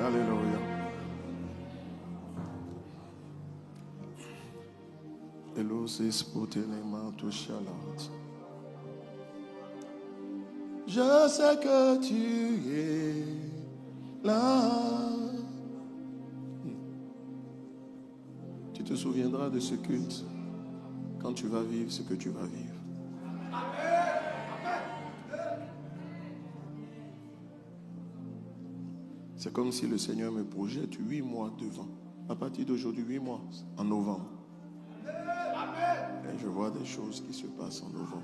Alléluia. Je sais que tu es là. Tu te souviendras de ce culte quand tu vas vivre ce que tu vas vivre. C'est comme si le Seigneur me projette 8 mois devant. À partir d'aujourd'hui, 8 mois, en novembre. Et je vois des choses qui se passent en novembre.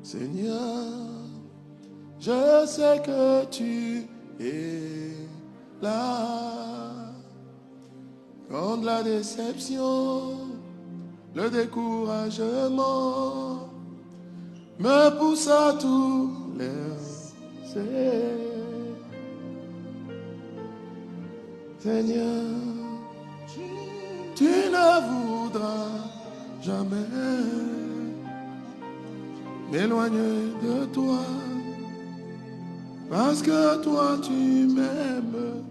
Seigneur, je sais que tu es là. Quand la déception, le découragement me pousse à tout laisser. Seigneur, tu ne voudras jamais m'éloigner de toi, parce que toi tu m'aimes.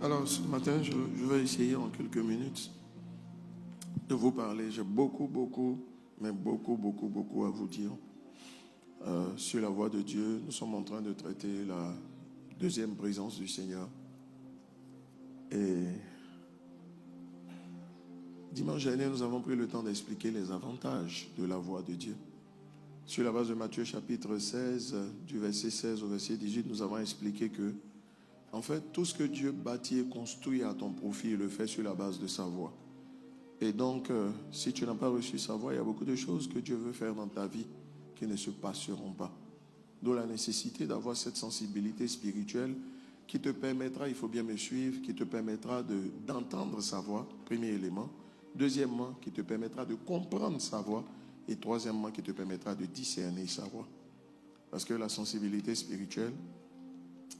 Alors ce matin, je vais essayer en quelques minutes de vous parler. J'ai beaucoup à vous dire sur la voie de Dieu. Nous sommes en train de traiter la deuxième présence du Seigneur. Et dimanche dernier, nous avons pris le temps d'expliquer les avantages de la voie de Dieu. Sur la base de Matthieu chapitre 16, du verset 16 au verset 18, nous avons expliqué que, en fait, tout ce que Dieu bâtit et construit à ton profit, il le fait sur la base de sa voie. Et donc, si tu n'as pas reçu sa voie, il y a beaucoup de choses que Dieu veut faire dans ta vie qui ne se passeront pas. D'où la nécessité d'avoir cette sensibilité spirituelle qui te permettra, il faut bien me suivre, qui te permettra d'entendre sa voix, premier élément. Deuxièmement, qui te permettra de comprendre sa voix. Et troisièmement, qui te permettra de discerner sa voix. Parce que la sensibilité spirituelle,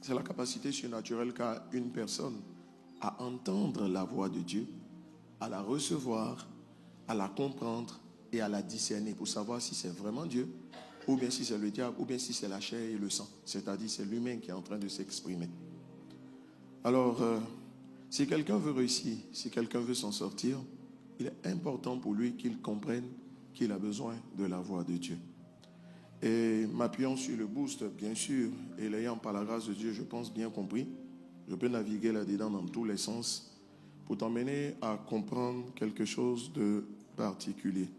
c'est la capacité surnaturelle qu'a une personne à entendre la voix de Dieu, à la recevoir, à la comprendre et à la discerner pour savoir si c'est vraiment Dieu, ou bien si c'est le diable, ou bien si c'est la chair et le sang. C'est-à-dire c'est l'humain qui est en train de s'exprimer. Alors, si quelqu'un veut réussir, si quelqu'un veut s'en sortir, il est important pour lui qu'il comprenne qu'il a besoin de la voix de Dieu. Et m'appuyant sur le boost, bien sûr, et l'ayant par la grâce de Dieu, je pense bien compris, je peux naviguer là-dedans dans tous les sens pour t'emmener à comprendre quelque chose de particulier.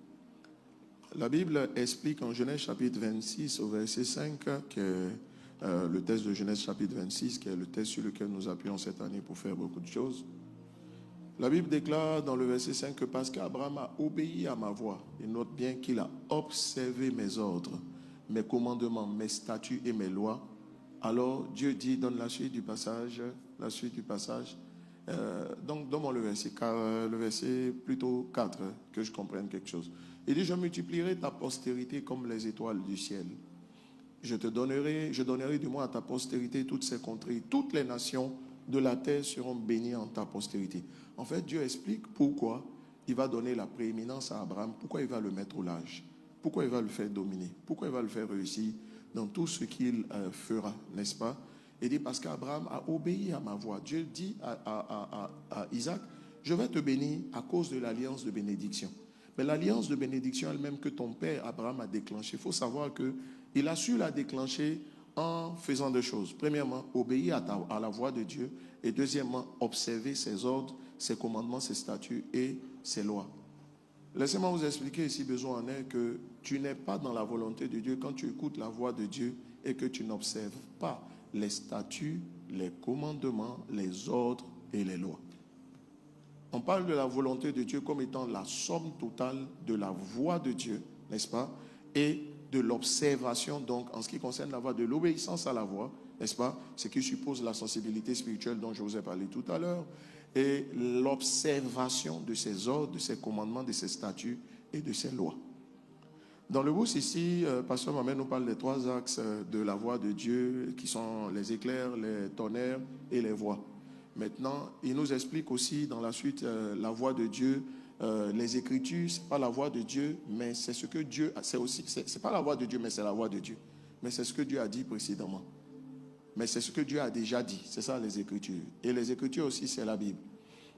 La Bible explique en Genèse chapitre 26 au verset 5, qui est le texte de Genèse chapitre 26, qui est le texte sur lequel nous appuyons cette année pour faire beaucoup de choses. La Bible déclare dans le verset 5 que parce qu'Abraham a obéi à ma voix, il note bien qu'il a observé mes ordres, mes commandements, mes statuts et mes lois. Alors Dieu dit, donne la suite du passage, donc donne-moi le verset plutôt 4, que je comprenne quelque chose. Il dit, je multiplierai ta postérité comme les étoiles du ciel. Je donnerai du moins à ta postérité toutes ces contrées, toutes les nations de la terre seront bénies en ta postérité. En fait, Dieu explique pourquoi il va donner la prééminence à Abraham, pourquoi il va le mettre au large, pourquoi il va le faire dominer, pourquoi il va le faire réussir dans tout ce qu'il fera, n'est-ce pas? Il dit parce qu'Abraham a obéi à ma voix. Dieu dit à Isaac, je vais te bénir à cause de l'alliance de bénédiction. Mais l'alliance de bénédiction elle-même que ton père Abraham a déclenchée, il faut savoir qu'il a su la déclencher en faisant deux choses. Premièrement, obéir à la voix de Dieu. Et deuxièmement, observer ses ordres, ses commandements, ses statuts et ses lois. Laissez-moi vous expliquer si besoin en est que tu n'es pas dans la volonté de Dieu quand tu écoutes la voix de Dieu et que tu n'observes pas les statuts, les commandements, les ordres et les lois. On parle de la volonté de Dieu comme étant la somme totale de la voix de Dieu, n'est-ce pas? Et de l'observation, donc, en ce qui concerne la voix, de l'obéissance à la voix, n'est-ce pas? Ce qui suppose la sensibilité spirituelle dont je vous ai parlé tout à l'heure, et l'observation de ses ordres, de ses commandements, de ses statuts et de ses lois. Dans le boost ici, Pasteur Mohamed nous parle des trois axes de la voix de Dieu, qui sont les éclairs, les tonnerres et les voix. Maintenant, il nous explique aussi dans la suite la voix de Dieu les Écritures, ce n'est pas la voix de Dieu, mais c'est ce que Dieu a. C'est pas la voix de Dieu, mais c'est la voix de Dieu. Mais c'est ce que Dieu a dit précédemment. Mais c'est ce que Dieu a déjà dit. C'est ça les Écritures. Et les Écritures aussi, c'est la Bible.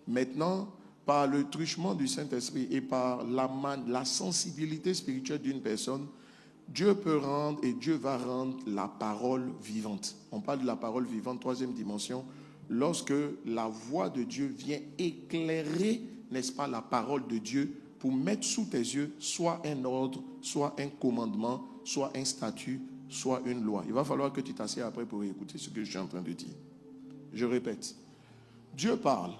Maintenant, par le truchement du Saint-Esprit et par la sensibilité spirituelle d'une personne, Dieu peut rendre et Dieu va rendre la parole vivante. On parle de la parole vivante, troisième dimension, lorsque la voix de Dieu vient éclairer, n'est-ce pas, la parole de Dieu pour mettre sous tes yeux soit un ordre, soit un commandement, soit un statut, soit une loi. Il va falloir que tu t'assieds après pour écouter ce que je suis en train de dire. Je répète, Dieu parle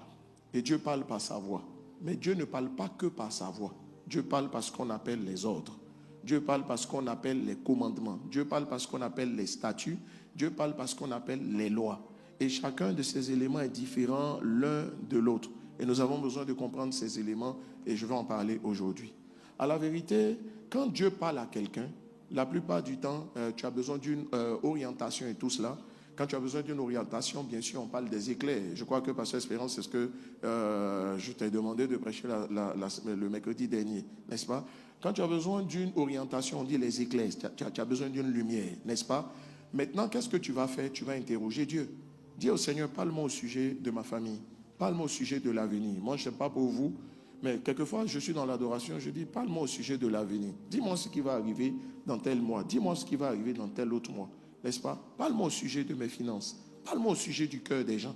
et Dieu parle par sa voix. Mais Dieu ne parle pas que par sa voix. Dieu parle par ce qu'on appelle les ordres. Dieu parle par ce qu'on appelle les commandements. Dieu parle par ce qu'on appelle les statuts. Dieu parle par ce qu'on appelle les lois. Et chacun de ces éléments est différent l'un de l'autre. Et nous avons besoin de comprendre ces éléments et je vais en parler aujourd'hui. À la vérité, quand Dieu parle à quelqu'un, la plupart du temps, tu as besoin d'une orientation et tout cela. Quand tu as besoin d'une orientation, bien sûr, on parle des éclairs. Je crois que, Pasteur Espérance, c'est ce que je t'ai demandé de prêcher le mercredi dernier, n'est-ce pas? Quand tu as besoin d'une orientation, on dit les éclairs. Tu as besoin d'une lumière, n'est-ce pas? Maintenant, qu'est-ce que tu vas faire? Tu vas interroger Dieu. Dis au Seigneur, parle-moi au sujet de ma famille. Parle-moi au sujet de l'avenir. Moi, je ne sais pas pour vous, mais quelquefois, je suis dans l'adoration, je dis, parle-moi au sujet de l'avenir. Dis-moi ce qui va arriver dans tel mois. Dis-moi ce qui va arriver dans tel autre mois. N'est-ce pas? Parle-moi au sujet de mes finances. Parle-moi au sujet du cœur des gens.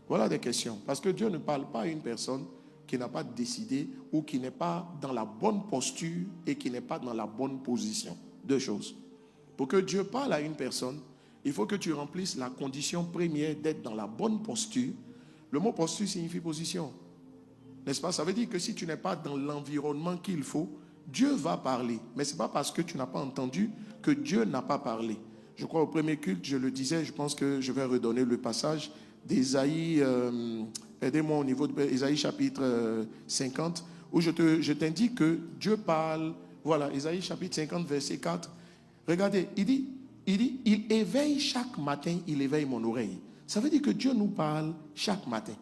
Voilà des questions. Parce que Dieu ne parle pas à une personne qui n'a pas décidé ou qui n'est pas dans la bonne posture et qui n'est pas dans la bonne position. Deux choses. Pour que Dieu parle à une personne, il faut que tu remplisses la condition première d'être dans la bonne posture. Le mot posture signifie position. N'est-ce pas? Ça veut dire que si tu n'es pas dans l'environnement qu'il faut, Dieu va parler. Mais ce n'est pas parce que tu n'as pas entendu que Dieu n'a pas parlé. Je crois au premier culte, je le disais, je pense que je vais redonner le passage d'Ésaïe, aidez-moi au niveau d'Ésaïe chapitre 50, où je t'indique que Dieu parle, voilà, Ésaïe chapitre 50, verset 4. Regardez, il dit, il éveille chaque matin, il éveille mon oreille. Ça veut dire que Dieu nous parle chaque matin.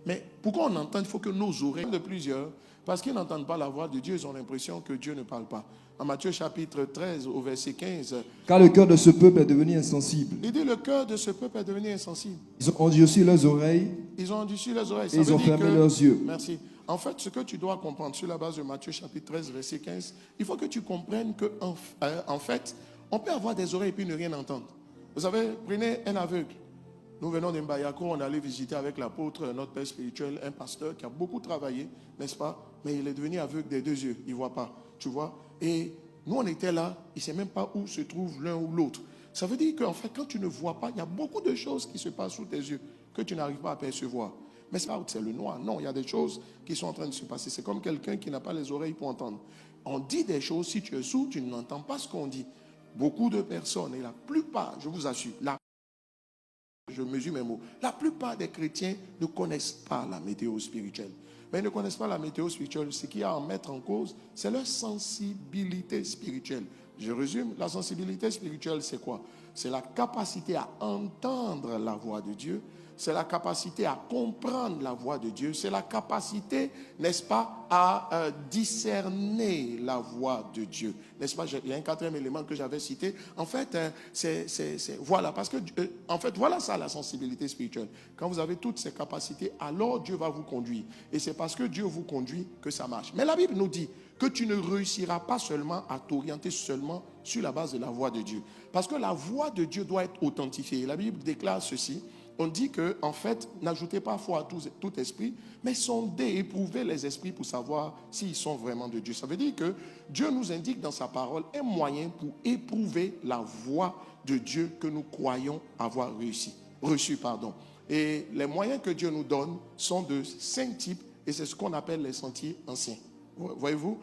Mais pourquoi on entend? Il faut que nos oreilles, de plusieurs, parce qu'ils n'entendent pas la voix de Dieu, ils ont l'impression que Dieu ne parle pas. En Matthieu chapitre 13, au verset 15. Car le cœur de ce peuple est devenu insensible. Il dit, le cœur de ce peuple est devenu insensible. Ils ont endurci leurs oreilles. Ils ont endurci leurs oreilles. Et ils ont fermé leurs yeux. Merci. En fait, ce que tu dois comprendre sur la base de Matthieu chapitre 13, verset 15, il faut que tu comprennes que, en fait, on peut avoir des oreilles et puis ne rien entendre. Vous savez, prenez un aveugle. Nous venons d'Mbayako, on allait visiter avec l'apôtre, notre père spirituel, un pasteur qui a beaucoup travaillé, n'est-ce pas? Mais il est devenu aveugle des deux yeux, il ne voit pas, tu vois? Et nous, on était là, il ne sait même pas où se trouve l'un ou l'autre. Ça veut dire qu'en fait, quand tu ne vois pas, il y a beaucoup de choses qui se passent sous tes yeux que tu n'arrives pas à percevoir. Mais c'est le noir. Non, il y a des choses qui sont en train de se passer. C'est comme quelqu'un qui n'a pas les oreilles pour entendre. On dit des choses, si tu es sourd, tu n'entends pas ce qu'on dit. Beaucoup de personnes, et la plupart, je vous assure, je mesure mes mots, la plupart des chrétiens ne connaissent pas la météo spirituelle. Mais ils ne connaissent pas la météo spirituelle. Ce qu'il y a à en mettre en cause, c'est leur sensibilité spirituelle. Je résume, la sensibilité spirituelle, c'est quoi? C'est la capacité à entendre la voix de Dieu. C'est la capacité à comprendre la voix de Dieu. C'est la capacité, n'est-ce pas, à discerner la voix de Dieu. N'est-ce pas? Il y a un quatrième élément que j'avais cité. En fait, voilà, parce que, en fait, voilà ça, la sensibilité spirituelle. Quand vous avez toutes ces capacités, alors Dieu va vous conduire. Et c'est parce que Dieu vous conduit que ça marche. Mais la Bible nous dit que tu ne réussiras pas seulement à t'orienter seulement sur la base de la voix de Dieu. Parce que la voix de Dieu doit être authentifiée. La Bible déclare ceci. On dit que, en fait, n'ajoutez pas foi à tout esprit, mais sondez, éprouvez les esprits pour savoir s'ils sont vraiment de Dieu. Ça veut dire que Dieu nous indique dans sa parole un moyen pour éprouver la voix de Dieu que nous croyons avoir reçu. Et les moyens que Dieu nous donne sont de 5 types, et c'est ce qu'on appelle les sentiers anciens. Voyez-vous,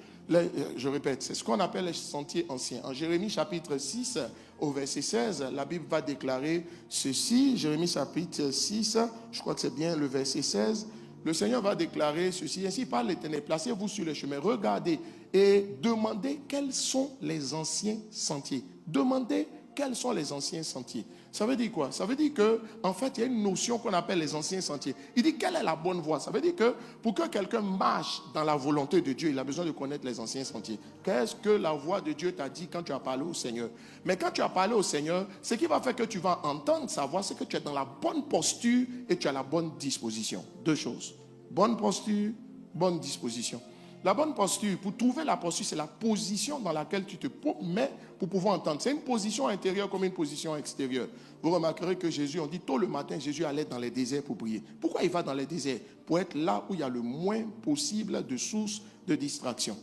je répète, c'est ce qu'on appelle les sentiers anciens. En Jérémie chapitre 6, au verset 16, la Bible va déclarer ceci. Jérémie chapitre 6, je crois que c'est bien le verset 16. Le Seigneur va déclarer ceci. Ainsi parle l'Éternel, placez-vous sur le chemin, regardez et demandez quels sont les anciens sentiers. Demandez quels sont les anciens sentiers? Ça veut dire quoi? Ça veut dire que, en fait, il y a une notion qu'on appelle les anciens sentiers. Il dit, quelle est la bonne voie? Ça veut dire que pour que quelqu'un marche dans la volonté de Dieu, il a besoin de connaître les anciens sentiers. Qu'est-ce que la voix de Dieu t'a dit quand tu as parlé au Seigneur? Mais quand tu as parlé au Seigneur, ce qui va faire que tu vas entendre sa voix, c'est que tu es dans la bonne posture et tu as la bonne disposition. Deux choses. Bonne posture, bonne disposition. La bonne posture, pour trouver la posture, c'est la position dans laquelle tu te mets pour pouvoir entendre. C'est une position intérieure comme une position extérieure. Vous remarquerez que Jésus, on dit tôt le matin, Jésus allait dans les déserts pour prier. Pourquoi il va dans les déserts? Pour être là où il y a le moins possible de sources de distraction.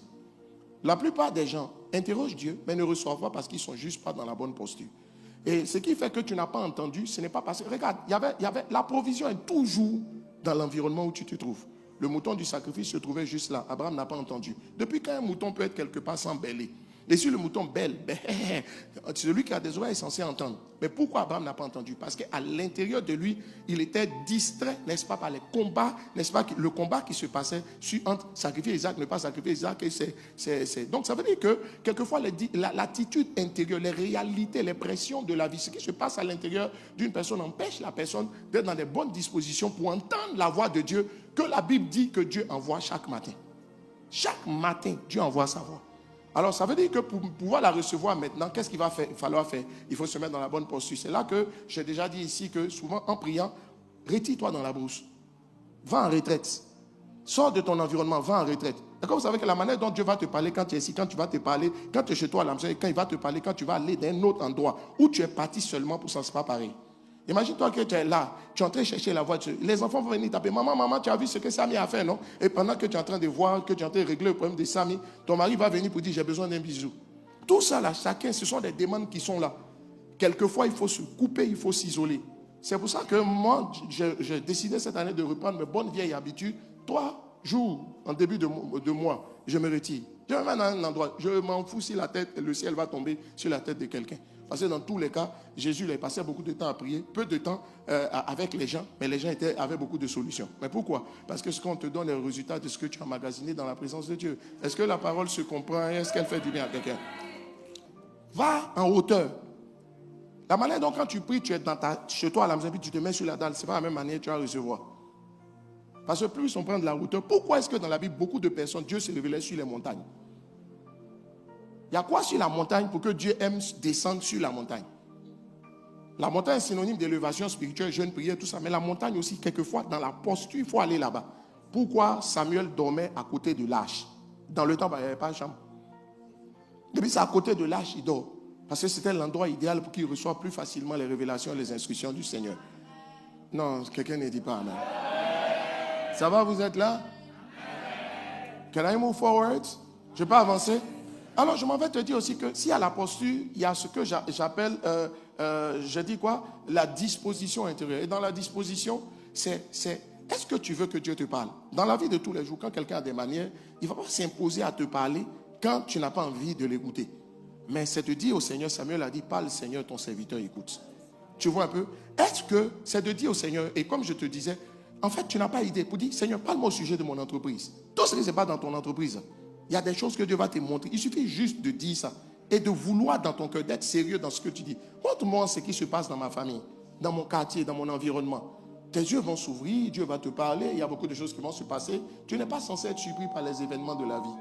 La plupart des gens interrogent Dieu, mais ne reçoivent pas parce qu'ils ne sont juste pas dans la bonne posture. Et ce qui fait que tu n'as pas entendu, ce n'est pas parce que, regarde, la provision est toujours dans l'environnement où tu te trouves. Le mouton du sacrifice se trouvait juste là. Abraham n'a pas entendu. Depuis quand un mouton peut être quelque part sans bêler? Et si le mouton bêle, celui qui a des oreilles est censé entendre. Mais pourquoi Abraham n'a pas entendu? Parce qu'à l'intérieur de lui, il était distrait, n'est-ce pas, par les combats, n'est-ce pas, le combat qui se passait entre sacrifier Isaac, ne pas sacrifier Isaac. Donc ça veut dire que quelquefois l'attitude intérieure, les réalités, les pressions de la vie, ce qui se passe à l'intérieur d'une personne empêche la personne d'être dans des bonnes dispositions pour entendre la voix de Dieu que la Bible dit que Dieu envoie chaque matin. Chaque matin, Dieu envoie sa voix. Alors, ça veut dire que pour pouvoir la recevoir maintenant, qu'est-ce qu'il va falloir faire? Il faut se mettre dans la bonne posture. C'est là que j'ai déjà dit ici que souvent, en priant, retire-toi dans la brousse. Va en retraite. Sors de ton environnement, va en retraite. Et comme vous savez que la manière dont Dieu va te parler quand tu es ici, quand tu vas te parler, quand tu es chez toi à la maison, et quand il va te parler, quand tu vas aller dans un autre endroit où tu es parti seulement pour ça, c'est pas pareil. Imagine-toi que tu es là, tu es en train de chercher la voiture. Les enfants vont venir taper. Maman, tu as vu ce que Samy a fait, non? Et pendant que tu es en train de voir, que tu es en train de régler le problème de Samy, ton mari va venir pour dire, j'ai besoin d'un bisou. Tout ça là, chacun, ce sont des demandes qui sont là. Quelquefois, il faut se couper, il faut s'isoler. C'est pour ça que moi, j'ai décidé cette année de reprendre mes bonnes vieilles habitudes. 3 jours en début de mois, je me retire. Je me mets dans un endroit, je m'en fous si le ciel va tomber sur la tête de quelqu'un. Parce que dans tous les cas, Jésus il passé beaucoup de temps à prier, peu de temps avec les gens, mais les gens avaient beaucoup de solutions. Mais pourquoi? Parce que ce qu'on te donne est le résultat de ce que tu as emmagasiné dans la présence de Dieu. Est-ce que la parole se comprend? Est-ce qu'elle fait du bien à quelqu'un? Va en hauteur. La manière dont quand tu pries, tu es chez toi à la maison, puis tu te mets sur la dalle, ce n'est pas la même manière que tu vas recevoir. Parce que plus on prend de la hauteur, pourquoi est-ce que dans la Bible, beaucoup de personnes, Dieu se révélait sur les montagnes? Il y a quoi sur la montagne pour que Dieu aime descendre sur la montagne? La montagne est synonyme d'élévation spirituelle, jeûne, prière, tout ça. Mais la montagne aussi, quelquefois, dans la posture, il faut aller là-bas. Pourquoi Samuel dormait à côté de l'arche? Dans le temps, il n'y avait pas de chambre. Depuis c'est à côté de l'arche, il dort. Parce que c'était l'endroit idéal pour qu'il reçoive plus facilement les révélations et les instructions du Seigneur. Non, quelqu'un ne dit pas amen. Ça va, vous êtes là? Can I move forward? Je peux avancer? Alors, je m'en vais te dire aussi que s'il y a la posture, il y a ce que j'appelle, je dis quoi? La disposition intérieure. Et dans la disposition, c'est est-ce que tu veux que Dieu te parle? Dans la vie de tous les jours, quand quelqu'un a des manières, il ne va pas s'imposer à te parler quand tu n'as pas envie de l'écouter. Mais c'est de dire au Seigneur, Samuel a dit, parle Seigneur, ton serviteur écoute. Tu vois un peu? Est-ce que c'est de dire au Seigneur, et comme je te disais, en fait, tu n'as pas idée pour dire, Seigneur, parle-moi au sujet de mon entreprise. Tout ce qui se passe dans ton entreprise, il y a des choses que Dieu va te montrer. Il suffit juste de dire ça et de vouloir dans ton cœur, d'être sérieux dans ce que tu dis. Montre-moi ce qui se passe dans ma famille, dans mon quartier, dans mon environnement. Tes yeux vont s'ouvrir, Dieu va te parler, il y a beaucoup de choses qui vont se passer. Tu n'es pas censé être surpris par les événements de la vie.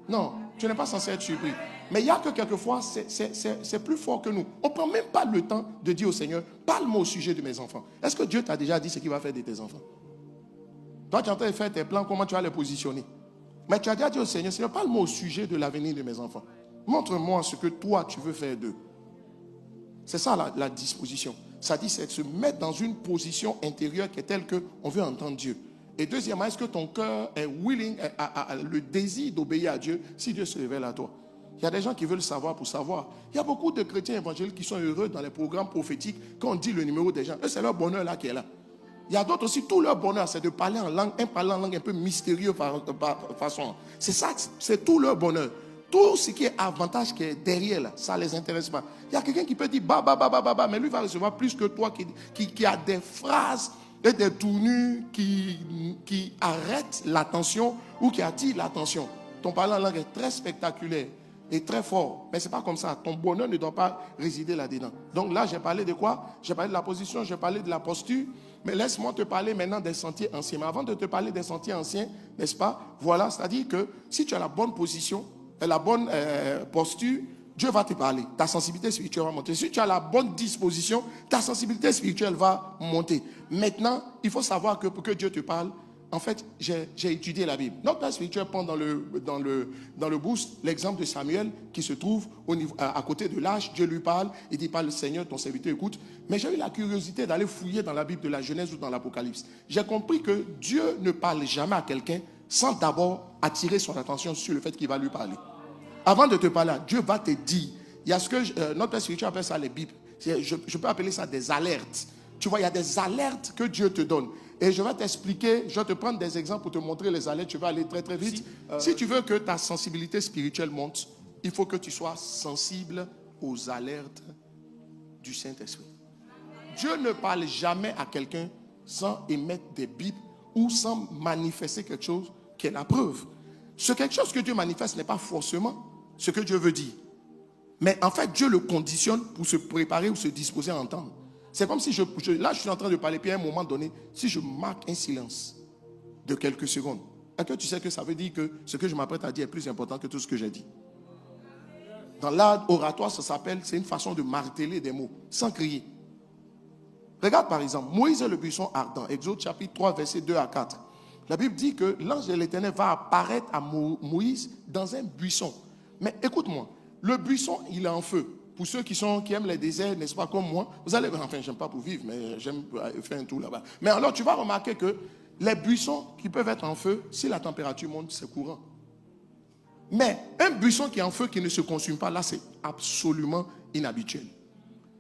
Non, tu n'es pas censé être surpris. Mais il y a que quelquefois, c'est plus fort que nous. On ne prend même pas le temps de dire au Seigneur, parle-moi au sujet de mes enfants. Est-ce que Dieu t'a déjà dit ce qu'il va faire de tes enfants? Toi, tu es en train de faire tes plans, comment tu vas les positionner? Mais tu as déjà dit au Seigneur, Seigneur, parle-moi au sujet de l'avenir de mes enfants. Montre-moi ce que toi, tu veux faire d'eux. C'est ça la disposition. Ça dit, c'est de se mettre dans une position intérieure qui est telle qu'on veut entendre Dieu. Et deuxièmement, est-ce que ton cœur est willing, le désir d'obéir à Dieu si Dieu se révèle à toi? Il y a des gens qui veulent savoir pour savoir. Il y a beaucoup de chrétiens évangéliques qui sont heureux dans les programmes prophétiques quand on dit le numéro des gens. Eux, c'est leur bonheur là qui est là. Il y a d'autres aussi, tout leur bonheur, c'est de parler en langue, parler en langue un peu mystérieuse par façon. C'est ça, c'est tout leur bonheur. Tout ce qui est avantage qui est derrière là, ça ne les intéresse pas. Il y a quelqu'un qui peut dire bah, mais lui va recevoir plus que toi qui a des phrases et des tournures qui arrêtent l'attention ou qui attirent l'attention. Ton parler en langue est très spectaculaire. est très fort. Mais ce n'est pas comme ça. Ton bonheur ne doit pas résider là-dedans. Donc là, j'ai parlé de quoi? J'ai parlé de la position, j'ai parlé de la posture. Mais laisse-moi te parler maintenant des sentiers anciens. Mais avant de te parler des sentiers anciens, n'est-ce pas? Voilà, c'est-à-dire que si tu as la bonne position, la bonne posture, Dieu va te parler. Ta sensibilité spirituelle va monter. Si tu as la bonne disposition, ta sensibilité spirituelle va monter. Maintenant, il faut savoir que pour que Dieu te parle, en fait, j'ai étudié la Bible. Notre père spirituel prend dans le boost l'exemple de Samuel qui se trouve à côté de l'âge. Dieu lui parle, il dit, parle Seigneur, ton serviteur écoute. Mais j'ai eu la curiosité d'aller fouiller dans la Bible de la Genèse ou dans l'Apocalypse. J'ai compris que Dieu ne parle jamais à quelqu'un sans d'abord attirer son attention sur le fait qu'il va lui parler. Avant de te parler, Dieu va te dire. Il y a ce que notre père spirituel appelle ça les Bibles. Je peux appeler ça des alertes. Tu vois, il y a des alertes que Dieu te donne. Et je vais t'expliquer, je vais te prendre des exemples pour te montrer les alertes. Tu vas aller très très vite. Si tu veux que ta sensibilité spirituelle monte, il faut que tu sois sensible aux alertes du Saint-Esprit. Dieu ne parle jamais à quelqu'un sans émettre des bibles ou sans manifester quelque chose qui est la preuve. Ce quelque chose que Dieu manifeste n'est pas forcément ce que Dieu veut dire. Mais en fait, Dieu le conditionne pour se préparer ou se disposer à entendre. C'est comme si là, je suis en train de parler, puis à un moment donné, si je marque un silence de quelques secondes, est-ce que tu sais que ça veut dire que ce que je m'apprête à dire est plus important que tout ce que j'ai dit? Dans l'art oratoire, ça s'appelle, c'est une façon de marteler des mots, sans crier. Regarde par exemple, Moïse et le buisson ardent, Exode chapitre 3, versets 2 à 4. La Bible dit que l'ange de l'Éternel va apparaître à Moïse dans un buisson. Mais écoute-moi, le buisson, il est en feu. Pour ceux qui aiment les déserts, n'est-ce pas, comme moi, vous allez, enfin, j'aime pas pour vivre, mais j'aime faire un tour là-bas. Mais alors, tu vas remarquer que les buissons qui peuvent être en feu, si la température monte, c'est courant. Mais un buisson qui est en feu, qui ne se consume pas, là, c'est absolument inhabituel.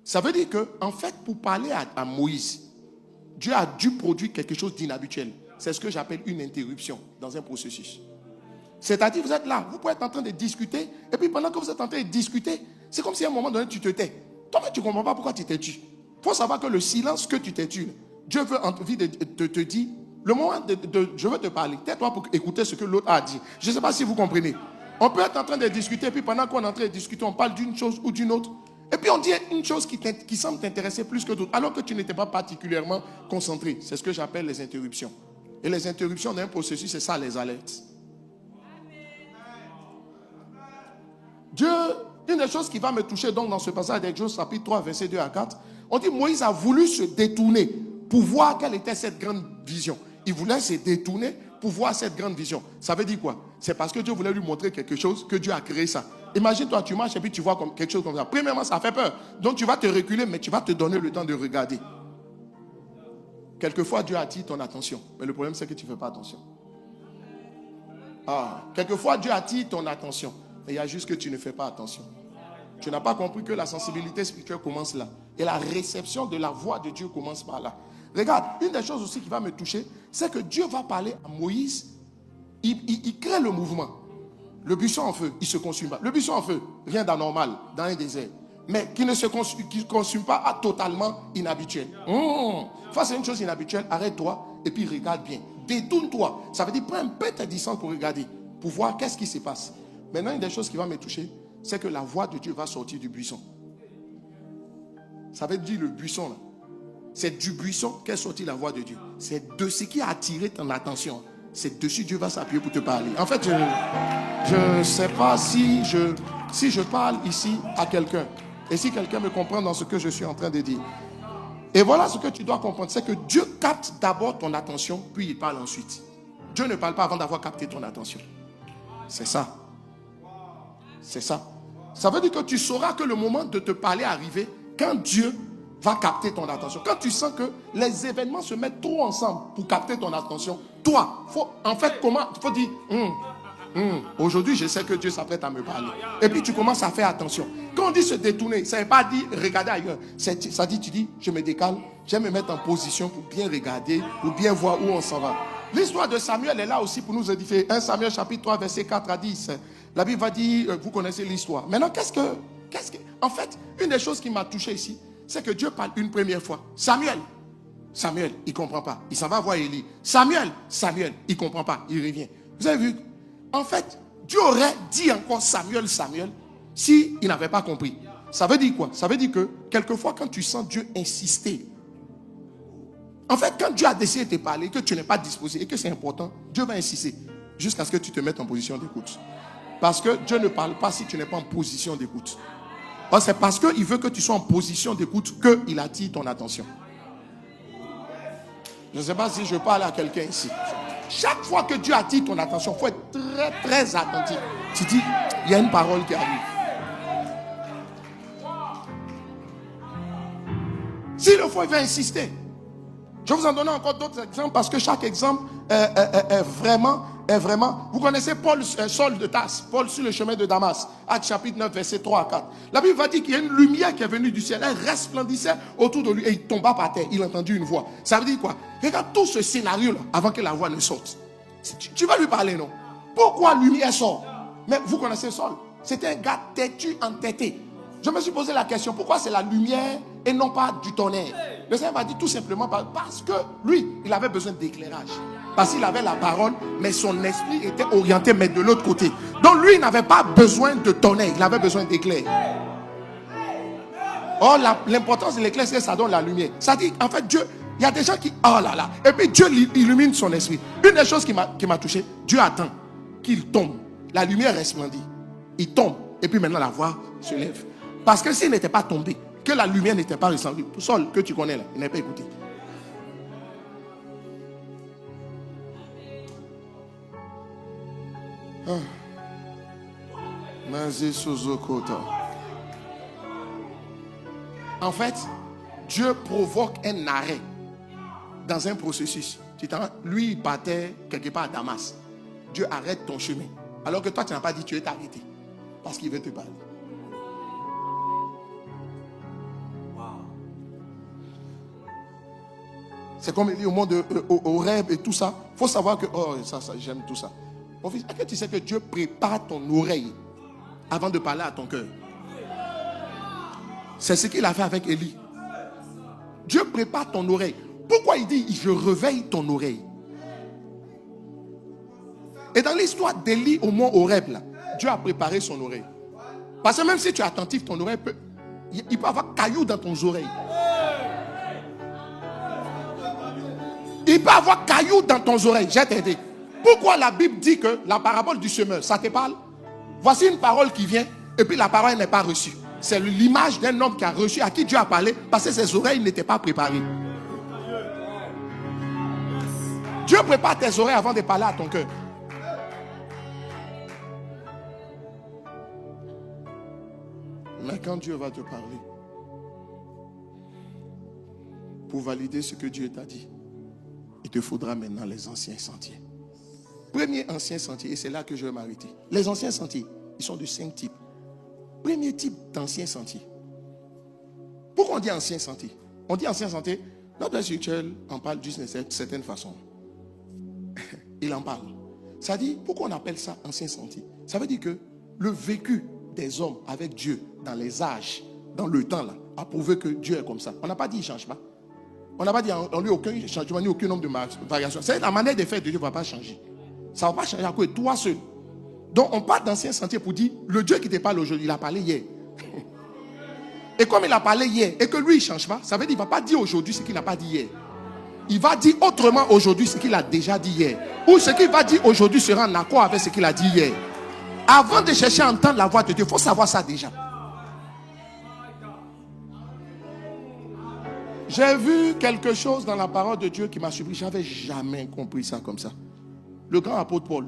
Ça veut dire que, en fait, pour parler à Moïse, Dieu a dû produire quelque chose d'inhabituel. C'est ce que j'appelle une interruption dans un processus. C'est-à-dire, vous êtes là, vous pouvez être en train de discuter, et puis pendant que vous êtes en train de discuter, c'est comme si à un moment donné, tu te tais. Toi-même, tu ne comprends pas pourquoi tu t'es tu. Il faut savoir que le silence que tu t'es tu, Dieu veut envie de te dire, le moment je veux te parler, tais-toi pour écouter ce que l'autre a dit. Je ne sais pas si vous comprenez. On peut être en train de discuter, et puis pendant qu'on est en train de discuter, on parle d'une chose ou d'une autre. Et puis on dit une chose qui semble t'intéresser plus que d'autres, alors que tu n'étais pas particulièrement concentré. C'est ce que j'appelle les interruptions. Et les interruptions d'un processus, c'est ça les alertes. Dieu, une des choses qui va me toucher donc dans ce passage d'Exode chapitre 3, versets 2 à 4, on dit Moïse a voulu se détourner pour voir quelle était cette grande vision. Il voulait se détourner pour voir cette grande vision. Ça veut dire quoi? C'est parce que Dieu voulait lui montrer quelque chose que Dieu a créé ça. Imagine-toi, tu marches et puis tu vois quelque chose comme ça. Premièrement, ça fait peur. Donc tu vas te reculer, mais tu vas te donner le temps de regarder. Quelquefois, Dieu attire ton attention. Mais le problème, c'est que tu ne fais pas attention. Quelquefois, Dieu attire ton attention. Mais il y a juste que tu ne fais pas attention. Tu n'as pas compris que la sensibilité spirituelle commence là. Et la réception de la voix de Dieu commence par là. Regarde, une des choses aussi qui va me toucher, c'est que Dieu va parler à Moïse. Il crée le mouvement. Le buisson en feu, il ne se consume pas. Le buisson en feu, rien d'anormal dans un désert. Mais qui ne se consume pas totalement inhabituel. Face à une chose inhabituelle, arrête-toi et puis regarde bien. Détourne-toi. Ça veut dire prends un peu ta distance pour regarder, pour voir qu'est-ce qui se passe. Maintenant, une des choses qui va me toucher, c'est que la voix de Dieu va sortir du buisson. Ça veut dire le buisson là. C'est du buisson qu'est sortie la voix de Dieu. C'est de ce qui a attiré ton attention. C'est dessus Dieu va s'appuyer pour te parler. En fait, je ne sais pas si je parle ici à quelqu'un. Et si quelqu'un me comprend dans ce que je suis en train de dire. Et voilà ce que tu dois comprendre. C'est que Dieu capte d'abord ton attention, puis il parle ensuite. Dieu ne parle pas avant d'avoir capté ton attention. C'est ça. C'est ça. Ça veut dire que tu sauras que le moment de te parler est arrivé quand Dieu va capter ton attention. Quand tu sens que les événements se mettent trop ensemble pour capter ton attention, toi, il faut dire, aujourd'hui, je sais que Dieu s'apprête à me parler. Et puis, tu commences à faire attention. Quand on dit se détourner, ça ne veut pas dire regarder ailleurs. Ça dit, tu dis, je me décale, je vais me mettre en position pour bien regarder, pour bien voir où on s'en va. L'histoire de Samuel est là aussi pour nous édifier. 1 Samuel chapitre 3, verset 4 à 10. La Bible va dire, vous connaissez l'histoire. Maintenant, en fait, une des choses qui m'a touché ici, c'est que Dieu parle une première fois. Samuel, il ne comprend pas. Il s'en va voir Élie. Samuel, il ne comprend pas. Il revient. Vous avez vu? En fait, Dieu aurait dit encore Samuel, s'il n'avait pas compris. Ça veut dire quoi? Ça veut dire que quelquefois quand tu sens Dieu insister, en fait quand Dieu a décidé de te parler, que tu n'es pas disposé et que c'est important, Dieu va insister jusqu'à ce que tu te mettes en position d'écoute. Parce que Dieu ne parle pas si tu n'es pas en position d'écoute. C'est parce qu'il veut que tu sois en position d'écoute qu'il attire ton attention. Je ne sais pas si je parle à quelqu'un ici. Chaque fois que Dieu attire ton attention, il faut être très très attentif. Tu dis, il y a une parole qui arrive. S'il le faut, il va insister. Je vais vous en donner encore d'autres exemples parce que chaque exemple est vraiment. Vous connaissez Paul, Saul de Tarse, Paul sur le chemin de Damas, Actes chapitre 9, versets 3 à 4. La Bible va dire qu'il y a une lumière qui est venue du ciel, elle resplendissait autour de lui et il tomba par terre. Il entendit une voix. Ça veut dire quoi? Regarde tout ce scénario-là avant que la voix ne sorte. Tu vas lui parler, non? Pourquoi lumière sort? Mais vous connaissez Saul. C'était un gars têtu, entêté. Je me suis posé la question, pourquoi c'est la lumière et non pas du tonnerre? Le Seigneur m'a dit tout simplement parce que lui, il avait besoin d'éclairage. Parce qu'il avait la parole, mais son esprit était orienté, mais de l'autre côté. Donc lui, il n'avait pas besoin de tonnerre, il avait besoin d'éclair. Or, l'importance de l'éclair, c'est que ça donne la lumière. Ça dit, en fait, Dieu, il y a des gens qui, oh là là, et puis Dieu illumine son esprit. Une des choses qui m'a touché, Dieu attend qu'il tombe. La lumière resplendit. Il tombe, et puis maintenant la voix se lève. Parce que s'il n'était pas tombé, que la lumière n'était pas resplendie, Saul, que tu connais là, il n'a pas écouté. En fait, Dieu provoque un arrêt dans un processus. Lui, il partait quelque part à Damas. Dieu arrête ton chemin. Alors que toi, tu n'as pas dit tu es arrêté. Parce qu'il veut te parler. C'est comme il dit au monde au rêve et tout ça. Il faut savoir que, ça, j'aime tout ça. Mon fils, est-ce que tu sais que Dieu prépare ton oreille avant de parler à ton cœur? C'est ce qu'il a fait avec Élie. Dieu prépare ton oreille. Pourquoi il dit je réveille ton oreille? Et dans l'histoire d'Élie au mont Horeb, là, Dieu a préparé son oreille. Parce que même si tu es attentif, ton oreille il peut avoir cailloux dans ton oreille. Il peut avoir cailloux dans ton oreille. J'ai t'aidé. Pourquoi la Bible dit que la parabole du semeur, ça te parle? Voici une parole qui vient et puis la parole n'est pas reçue. C'est l'image d'un homme qui a reçu, à qui Dieu a parlé, parce que ses oreilles n'étaient pas préparées. Dieu prépare tes oreilles avant de parler à ton cœur. Mais quand Dieu va te parler, pour valider ce que Dieu t'a dit, il te faudra maintenant les anciens sentiers. Premier ancien sentier, et c'est là que je vais m'arrêter. Les anciens sentiers, ils sont de 5 types. Premier type d'ancien sentier. Pourquoi on dit ancien sentier? On dit ancien sentier, notre spirituel en parle d'une certaine façon. Il en parle. Ça dit, pourquoi on appelle ça ancien sentier? Ça veut dire que le vécu des hommes avec Dieu dans les âges, dans le temps là, a prouvé que Dieu est comme ça. On n'a pas dit il ne change pas. On n'a pas dit en lui aucun changement, ni aucun nombre de variations. C'est la manière de faire de Dieu ne va pas changer. Ça ne va pas changer à cause de toi seul. Donc on part d'ancien sentier pour dire, le Dieu qui te parle aujourd'hui, il a parlé hier. Et comme il a parlé hier, et que lui il ne change pas, ça veut dire qu'il ne va pas dire aujourd'hui ce qu'il n'a pas dit hier. Il va dire autrement aujourd'hui ce qu'il a déjà dit hier. Ou ce qu'il va dire aujourd'hui sera en accord avec ce qu'il a dit hier. Avant de chercher à entendre la voix de Dieu, il faut savoir ça déjà. J'ai vu quelque chose dans la parole de Dieu qui m'a surpris. Je n'avais jamais compris ça comme ça. Le grand apôtre Paul.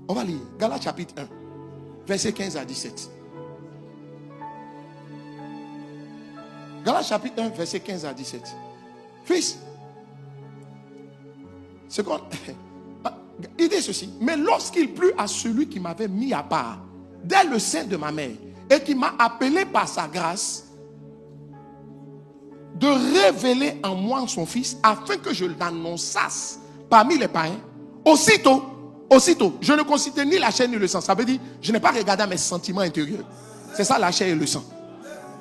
On va lire Galates chapitre 1, versets 15 à 17. Galates chapitre 1, versets 15 à 17. Fils, c'est quoi? Il dit ceci. Mais lorsqu'il plut à celui qui m'avait mis à part dès le sein de ma mère et qui m'a appelé par sa grâce de révéler en moi son fils afin que je l'annonçasse parmi les païens, aussitôt, je ne considère ni la chair ni le sang. Ça veut dire, je n'ai pas regardé à mes sentiments intérieurs. C'est ça la chair et le sang.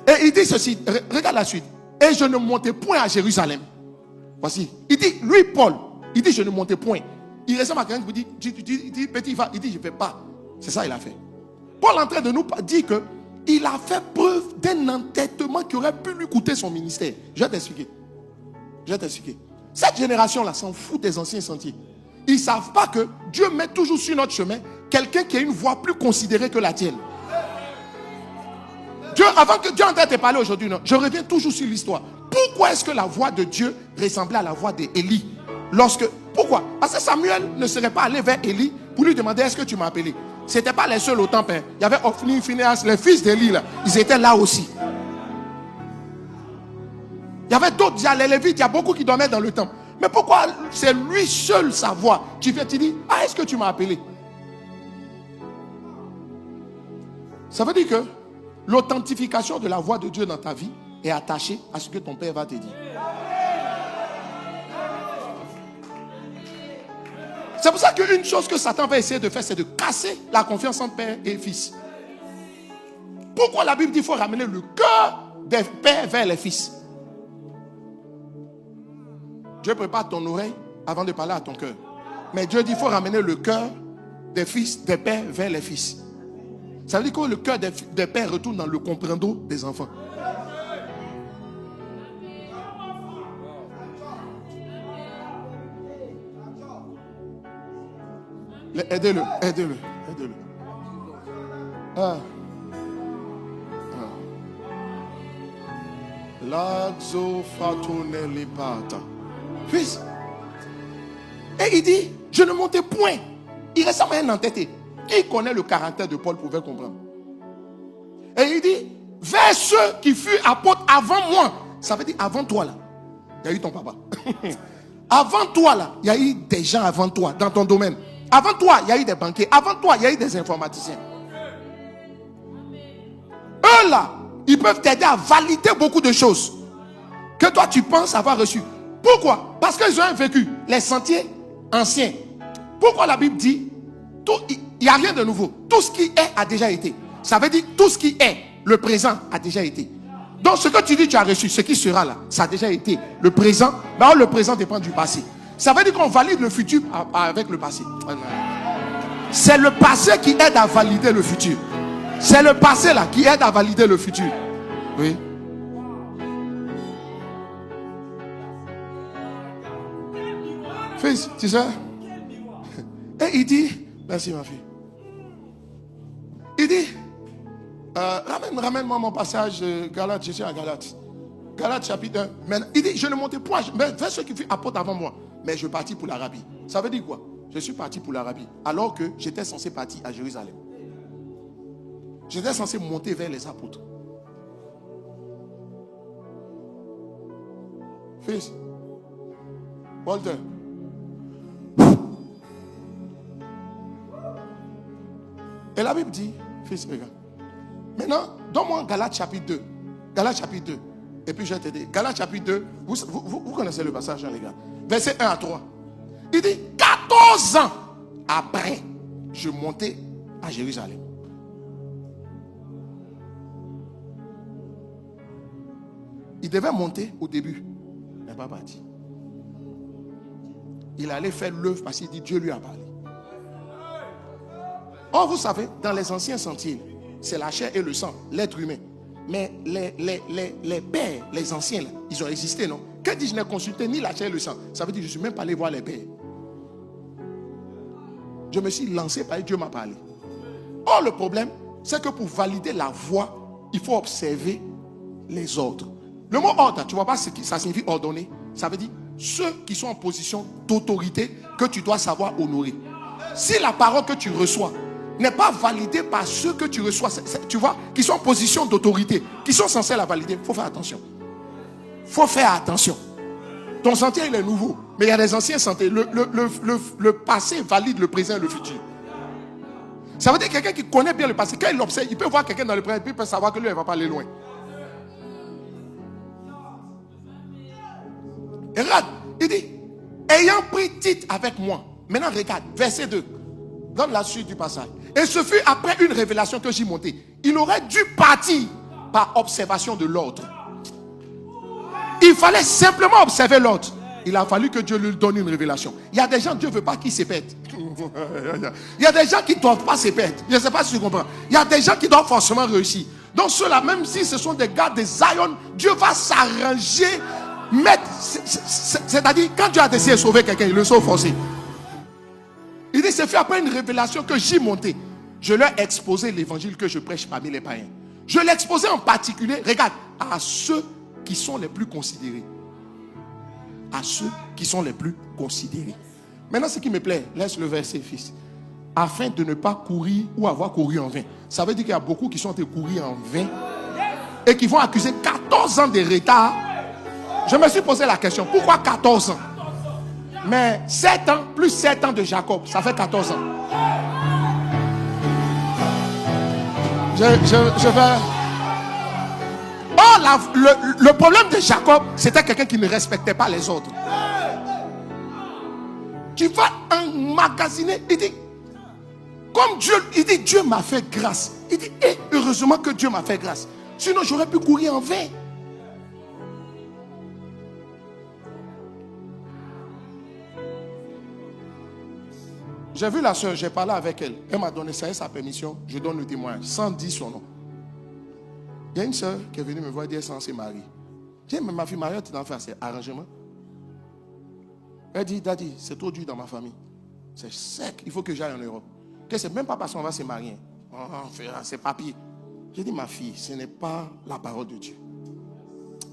Et il dit ceci, regarde la suite. Et je ne montais point à Jérusalem. Voici, il dit, lui Paul, il dit je ne montais point. Il ressemble à quelqu'un qui vous dit, petit, il dit je ne vais pas. C'est ça il a fait. Paul est en train de nous dire qu'il a fait preuve d'un entêtement qui aurait pu lui coûter son ministère. Je vais t'expliquer. Cette génération-là s'en fout des anciens sentiers. Ils ne savent pas que Dieu met toujours sur notre chemin quelqu'un qui a une voix plus considérée que la tienne. Avant que Dieu en train de te parler aujourd'hui, non, je reviens toujours sur l'histoire. Pourquoi est-ce que la voix de Dieu ressemblait à la voix d'Élie? Pourquoi? Parce que Samuel ne serait pas allé vers Élie pour lui demander est-ce que tu m'as appelé. Ce n'était pas les seuls au temple. Il y avait Ophni, Phinehas, les fils d'Élie là. Ils étaient là aussi. Il y avait d'autres, il y a les Lévites, il y a beaucoup qui dormaient dans le temple. Mais pourquoi c'est lui seul sa voix? Tu viens te dire, est-ce que tu m'as appelé? Ça veut dire que l'authentification de la voix de Dieu dans ta vie est attachée à ce que ton père va te dire. C'est pour ça qu'une chose que Satan va essayer de faire, c'est de casser la confiance entre père et fils. Pourquoi la Bible dit qu'il faut ramener le cœur des pères vers les fils? Dieu prépare ton oreille avant de parler à ton cœur. Mais Dieu dit qu'il faut ramener le cœur des fils, des pères vers les fils. Ça veut dire que le cœur des pères retourne dans le comprendo des enfants. Aidez-le. Fils. Et il dit, je ne montais point. Il ressemble à un entêté. Qui connaît le caractère de Paul pouvait comprendre. Et il dit, vers ceux qui furent apôtres avant moi. Ça veut dire avant toi là. Il y a eu ton papa. Avant toi là, il y a eu des gens avant toi dans ton domaine. Avant toi, il y a eu des banquiers. Avant toi, il y a eu des informaticiens. Eux là, ils peuvent t'aider à valider beaucoup de choses que toi tu penses avoir reçues. Pourquoi? Parce qu'ils ont vécu les sentiers anciens. Pourquoi la Bible dit il n'y a rien de nouveau. Tout ce qui est a déjà été. Ça veut dire tout ce qui est, le présent a déjà été. Donc ce que tu dis tu as reçu, ce qui sera là, ça a déjà été. Le présent, le présent dépend du passé. Ça veut dire qu'on valide le futur avec le passé. C'est le passé qui aide à valider le futur. C'est le passé là qui aide à valider le futur. Oui. Fils, tu sais. Et il dit, merci ma fille. Il dit, ramène-moi mon passage Galates, je suis à Galates. Galates chapitre 1. Maintenant, il dit, je ne montais point vers ceux qui furent apôtres avant moi. Mais je partis pour l'Arabie. Ça veut dire quoi? Je suis parti pour l'Arabie. Alors que j'étais censé partir à Jérusalem. J'étais censé monter vers les apôtres. Fils, Walter. Et la Bible dit, fils, regarde. Maintenant, donne-moi Galates chapitre 2. Galates chapitre 2. Et puis je vais t'aider. Galates chapitre 2. Vous connaissez le passage, hein, les gars. Verset 1 à 3. Il dit, 14 ans après, je montais à Jérusalem. Il devait monter au début. Il n'est pas parti. Il allait faire l'œuvre parce qu'il dit, Dieu lui a parlé. Or, vous savez, dans les anciens sentiers, c'est la chair et le sang, l'être humain. Mais les pères, les anciens, là, ils ont existé, non? Quand dit je n'ai consulté ni la chair et le sang, ça veut dire que je ne suis même pas allé voir les pères. Je me suis lancé par Dieu m'a parlé. Or, le problème, c'est que pour valider la voix, il faut observer les ordres. Le mot ordre, tu ne vois pas ce que ça signifie ordonner. Ça veut dire ceux qui sont en position d'autorité que tu dois savoir honorer. Si la parole que tu reçois n'est pas validée par ceux que tu reçois, tu vois, qui sont en position d'autorité, qui sont censés la valider, il faut faire attention. Il faut faire attention. Ton sentier, il est nouveau, mais il y a des anciens sentiers. Le passé valide le présent et le futur. Ça veut dire quelqu'un qui connaît bien le passé, quand il l'observe, il peut voir quelqu'un dans le présent, puis il peut savoir que lui, il ne va pas aller loin. Et regarde, il dit, ayant pris titre avec moi. Maintenant, regarde, verset 2. Dans la suite du passage. Et ce fut après une révélation que j'y montais. Il aurait dû partir par observation de l'ordre. Il fallait simplement observer l'ordre. il a fallu que Dieu lui donne une révélation. Il y a des gens, Dieu ne veut pas qu'ils se pètent. Il y a des gens qui ne doivent pas se pète. Je ne sais pas si tu comprends. Il y a des gens qui doivent forcément réussir. Donc ceux-là, même si ce sont des gars de Zion, Dieu va s'arranger. C'est-à-dire, quand Dieu a décidé de sauver quelqu'un, il le sauve forcé. Il dit, c'est fait après une révélation que j'ai montée. Je leur ai exposé l'évangile que je prêche parmi les païens. Je l'ai exposé en particulier, regarde, à ceux qui sont les plus considérés. À ceux qui sont les plus considérés. Maintenant, ce qui me plaît, laisse le verset, fils. Afin de ne pas courir ou avoir couru en vain. Ça veut dire qu'il y a beaucoup qui sont allés courir en vain et qui vont accuser 14 ans de retard. Je me suis posé la question, pourquoi 14 ans? Mais 7 ans plus 7 ans de Jacob, ça fait 14 ans. Je vais... Oh, le problème de Jacob, c'était quelqu'un qui ne respectait pas les ordres. Tu vas emmagasiner, il dit, comme Dieu, il dit, Dieu m'a fait grâce. Il dit, heureusement que Dieu m'a fait grâce. Sinon, j'aurais pu courir en vain. J'ai vu la soeur, j'ai parlé avec elle. Elle m'a donné ça et sa permission. Je donne le témoignage, sans dire son nom. Il y a une soeur qui est venue me voir dire qu'elle est censée marier. J'ai dit, mais ma fille mariée, tu dois faire ses arrangements. Elle dit, Daddy, c'est trop dur dans ma famille. C'est sec, il faut que j'aille en Europe. Que c'est même pas parce qu'on va se marier. On fait ses papiers. J'ai dit, ma fille, ce n'est pas la parole de Dieu.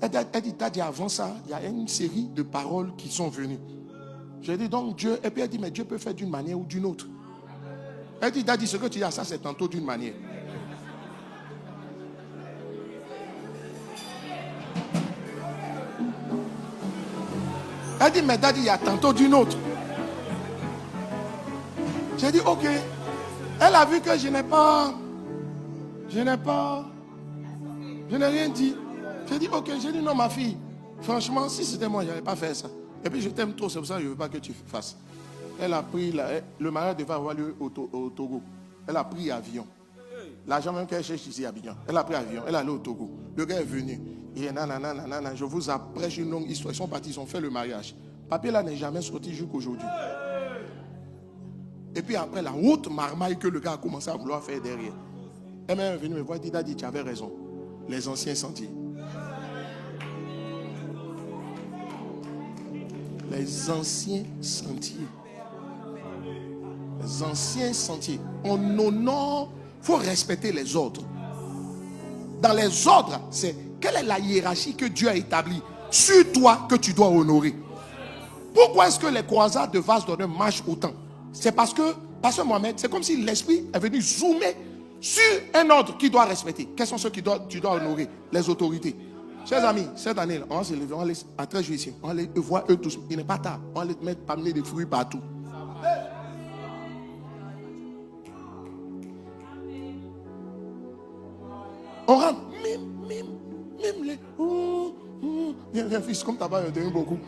Elle dit, Daddy, avant ça, il y a une série de paroles qui sont venues. J'ai dit, donc Dieu, et puis elle dit, mais Dieu peut faire d'une manière ou d'une autre. Elle dit, Daddy, ce que tu dis à ça, c'est tantôt d'une manière. Elle dit, mais Daddy, il y a tantôt d'une autre. J'ai dit, ok. Elle a vu que je n'ai rien dit. J'ai dit, ok. J'ai dit, non, ma fille, franchement, si c'était moi, je n'allais pas faire ça. Et puis, je t'aime trop, c'est pour ça que je ne veux pas que tu fasses. Elle a pris, le mariage devait avoir lieu au Togo. Elle a pris avion. L'argent même qu'elle cherche ici à Abidjan. Elle a pris avion, elle est allée au Togo. Le gars est venu. Il dit, nanana, je vous apprêche une longue histoire. Ils sont partis, ils ont fait le mariage. Le papier là n'est jamais sorti jusqu'aujourd'hui. Et puis après, la haute marmaille que le gars a commencé à vouloir faire derrière. Elle est venue me voir et dit, Daddy, tu avais raison. Les anciens sentiers. Les anciens sentiers. Les anciens sentiers. On honore, il faut respecter les ordres. Dans les ordres, c'est quelle est la hiérarchie que Dieu a établie sur toi que tu dois honorer. Pourquoi est-ce que les croisades de vases d'honneur marchent autant? C'est parce que, Pasteur Mohamed, c'est comme si l'esprit est venu zoomer sur un ordre qu'il doit respecter. Quels sont ceux que tu dois honorer? Les autorités. Chers amis, cette année, on va se lever, on va aller à 13 juillet ici. On va aller voir eux tous. Il n'est pas tard. On va les mettre, amener des fruits partout. On rentre, même les. Viens, fils, comme tu n'as pas donné beaucoup.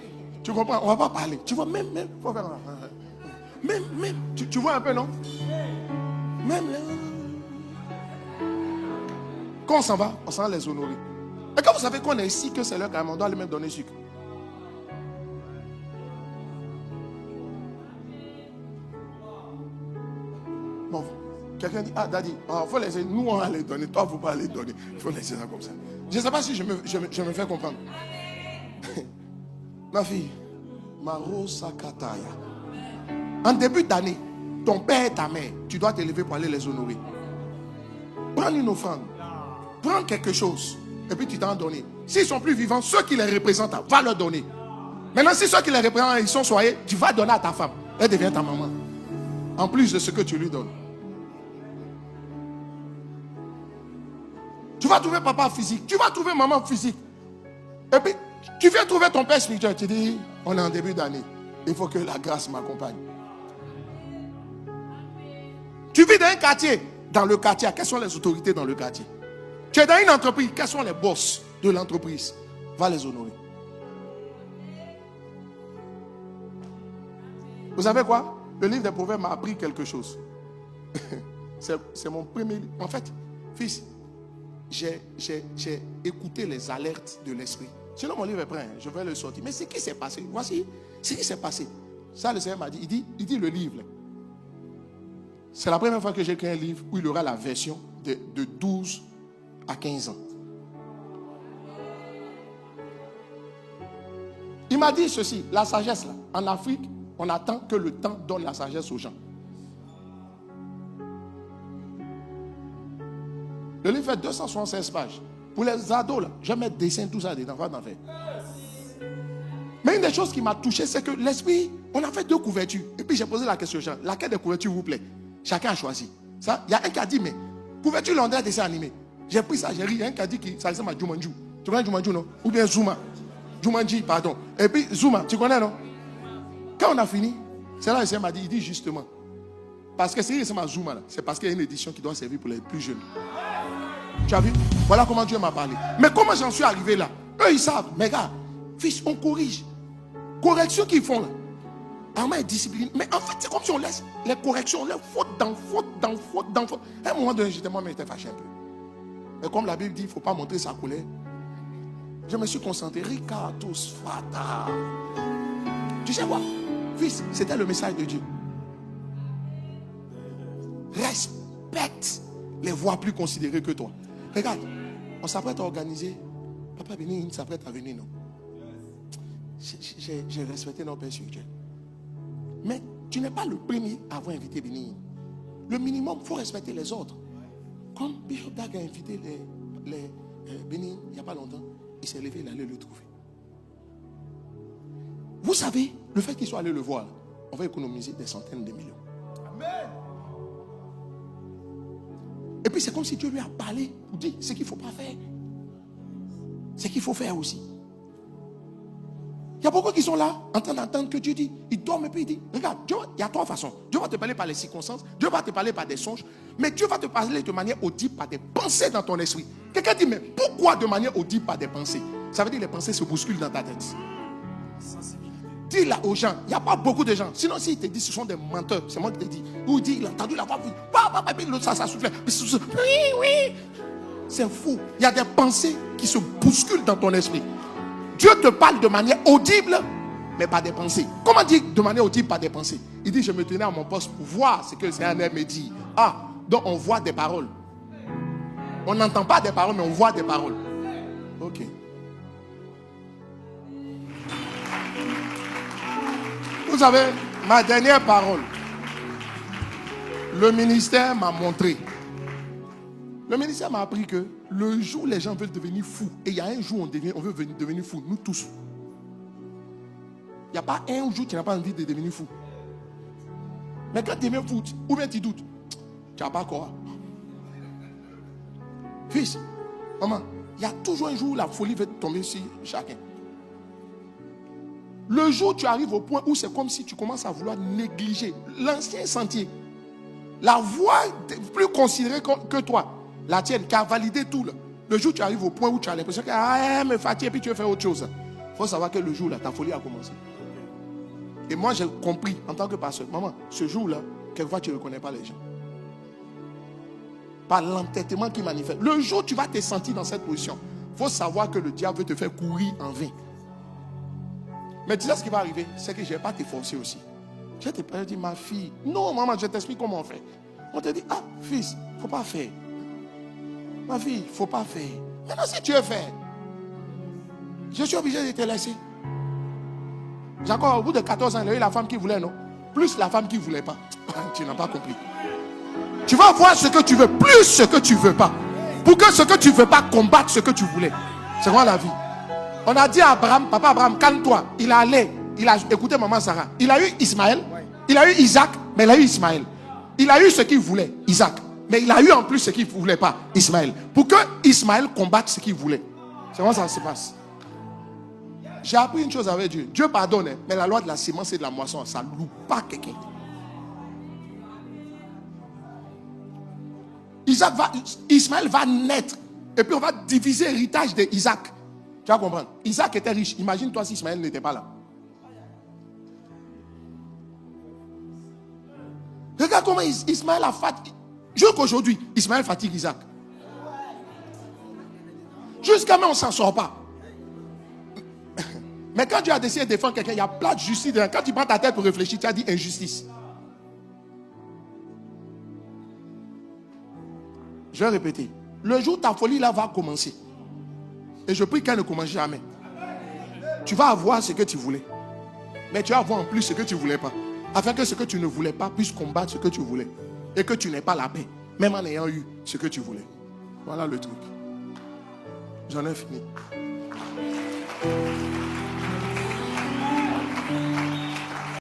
Tu comprends? On ne va pas parler. Tu vois, même, faut faire. Même, tu vois un peu, non? Même les. Quand on s'en va les honorer. Et quand vous savez qu'on est ici, que c'est leur carême, on doit lui même donner sucre. Bon, quelqu'un dit, ah, Daddy, il faut laisser, nous on va les donner, toi, il ne faut pas les donner. Il faut laisser ça comme ça. Je ne sais pas si je me fais comprendre. Ma fille, Marosa Kataya. En début d'année, ton père et ta mère, tu dois t'élever pour aller les honorer. Prends une offrande. Prends quelque chose. Et puis tu t'en donnes. S'ils sont plus vivants, ceux qui les représentent, va leur donner. Maintenant, si ceux qui les représentent, ils sont soyés, tu vas donner à ta femme. Elle devient ta maman. En plus de ce que tu lui donnes. Tu vas trouver papa physique. Tu vas trouver maman physique. Et puis, tu viens trouver ton père spirituel. Tu dis, on est en début d'année. Il faut que la grâce m'accompagne. Tu vis dans un quartier. Dans le quartier, quelles sont les autorités dans le quartier? Tu es dans une entreprise, quels sont les boss de l'entreprise? Va les honorer. Vous savez quoi? Le livre des Proverbes m'a appris quelque chose. C'est mon premier livre. En fait, fils, j'ai écouté les alertes de l'esprit. Sinon, mon livre est prêt. Je vais le sortir. Mais ce qui s'est passé, voici ce qui s'est passé. Ça, le Seigneur m'a dit. Il dit le livre. C'est la première fois que j'ai écrit un livre où il y aura la version de 12 à 15 ans. Il m'a dit ceci, la sagesse là, en Afrique, on attend que le temps donne la sagesse aux gens. Le livre fait 276 pages. Pour les ados là, je vais mettre dessin, tout ça dedans, va t'en faire. Mais une des choses qui m'a touché, c'est que l'esprit, on a fait 2 couvertures. Et puis j'ai posé la question aux gens, laquelle des couvertures vous plaît? Chacun a choisi. Ça, il y a un qui a dit, mais couverture Londres dessin animé. J'ai pris ça, j'ai ri. Il y a un qui a dit que ça ressemble à Jumanji. Tu connais Jumanji, non? Ou bien Zuma. Jumanji, pardon. Et puis Zuma, tu connais, non? Quand on a fini, c'est là que le Seigneur m'a dit, il dit justement, parce que c'est ressemble à Zuma, c'est parce qu'il y a une édition qui doit servir pour les plus jeunes. Tu as vu? Voilà comment Dieu m'a parlé. Mais comment j'en suis arrivé là? Eux, ils savent. Mais gars, fils, on corrige. Correction qu'ils font là. Armand est discipliné. Mais en fait, c'est comme si on laisse les corrections, on les faute dans faute, dans faute, dans faute. À un moment donné, j'étais moi, mais j'étais fâché un peu. Mais comme la Bible dit, il ne faut pas montrer sa colère. Je me suis concentré. Ricardos Fata. Tu sais quoi? Fils, c'était le message de Dieu. Respecte les voix plus considérées que toi. Regarde, on s'apprête à organiser. Papa Béni s'apprête à venir, non? J'ai respecté nos pères sur Dieu. Mais tu n'es pas le premier à avoir invité Béni. Le minimum, il faut respecter les autres. Comme Bishop Dag a invité les Béni il n'y a pas longtemps, il s'est levé, il allait le trouver. Vous savez, le fait qu'il soit allé le voir, on va économiser des centaines de millions. Amen. Et puis c'est comme si Dieu lui a parlé pour dire ce qu'il ne faut pas faire. Ce qu'il faut faire aussi. Il y a beaucoup qui sont là en train d'entendre que Dieu dit. Ils dorment et puis il dit, regarde, Dieu, il y a 3 façons. Dieu va te parler par les circonstances, Dieu va te parler par des songes, mais Dieu va te parler de manière audible par des pensées dans ton esprit. Quelqu'un dit, mais pourquoi de manière audible par des pensées? Ça veut dire que les pensées se bousculent dans ta tête. Dis là aux gens, il n'y a pas beaucoup de gens. Sinon, s'ils te disent ce sont des menteurs, c'est moi qui te dis. Ou il dit, il a entendu la voix, puis l'autre ça souffle. Oui, oui. C'est fou. Il y a des pensées qui se bousculent dans ton esprit. Dieu te parle de manière audible, mais pas des pensées. Comment dire de manière audible, pas des pensées? Il dit, je me tenais à mon poste pour voir ce que le Seigneur me dit. Ah, donc on voit des paroles. On n'entend pas des paroles, mais on voit des paroles. Ok. Vous savez, ma dernière parole, le ministère m'a montré. Le ministère m'a appris que le jour où les gens veulent devenir fous, et il y a un jour où on veut devenir fous, nous tous. Il n'y a pas un jour où tu n'as pas envie de devenir fou. Mais quand tu deviens fou, ou bien tu doutes, tu n'as pas quoi. Fils, maman, il y a toujours un jour où la folie va tomber sur chacun. Le jour où tu arrives au point où c'est comme si tu commences à vouloir négliger l'ancien sentier, la voie plus considérée que toi, la tienne, qui a validé tout. Le jour où tu arrives au point où tu as l'impression que elle me fatigue et puis tu veux faire autre chose. Il faut savoir que le jour là, ta folie a commencé. Et moi j'ai compris en tant que pasteur, maman, ce jour là, quelquefois tu ne reconnais pas les gens. Par l'entêtement qui manifeste. Le jour où tu vas te sentir dans cette position, il faut savoir que le diable veut te faire courir en vain. Mais tu sais ce qui va arriver, c'est que je ne vais pas te forcer aussi. Je t'ai pas dit, ma fille, non maman, je t'explique comment on fait. On te dit, ah fils, il ne faut pas faire. Ma fille, il ne faut pas faire. Maintenant si tu veux faire, je suis obligé de te laisser. Jacob, au bout de 14 ans, il a eu la femme qui voulait, non? Plus la femme qui ne voulait pas. Tu n'as pas compris. Tu vas voir ce que tu veux, plus ce que tu ne veux pas. Pour que ce que tu ne veux pas combatte ce que tu voulais. C'est quoi la vie? On a dit à Abraham, papa Abraham, calme-toi. Il a écouté maman Sarah. Il a eu Ismaël, il a eu Isaac, mais il a eu Ismaël. Il a eu ce qu'il voulait, Isaac. Mais il a eu en plus ce qu'il ne voulait pas, Ismaël. Pour que Ismaël combatte ce qu'il voulait. C'est comment ça se passe. J'ai appris une chose avec Dieu. Dieu pardonne, mais la loi de la sémence et de la moisson, ça ne loue pas quelqu'un. Ismaël va naître. Et puis on va diviser l'héritage d'Isaac. Tu vas comprendre. Isaac était riche. Imagine-toi si Ismaël n'était pas là. Regarde comment Ismaël a fatigué. Jusqu'aujourd'hui, Ismaël fatigue Isaac. Jusqu'à maintenant, on ne s'en sort pas. Mais quand Dieu a décidé de défendre quelqu'un, il y a plein de justice dedans. Quand tu prends ta tête pour réfléchir, tu as dit injustice. Je vais répéter. Le jour où ta folie là va commencer, et je prie qu'elle ne commence jamais, tu vas avoir ce que tu voulais. Mais tu vas avoir en plus ce que tu ne voulais pas. Afin que ce que tu ne voulais pas puisse combattre ce que tu voulais. Et que tu n'aies pas la paix. Même en ayant eu ce que tu voulais. Voilà le truc. J'en ai fini.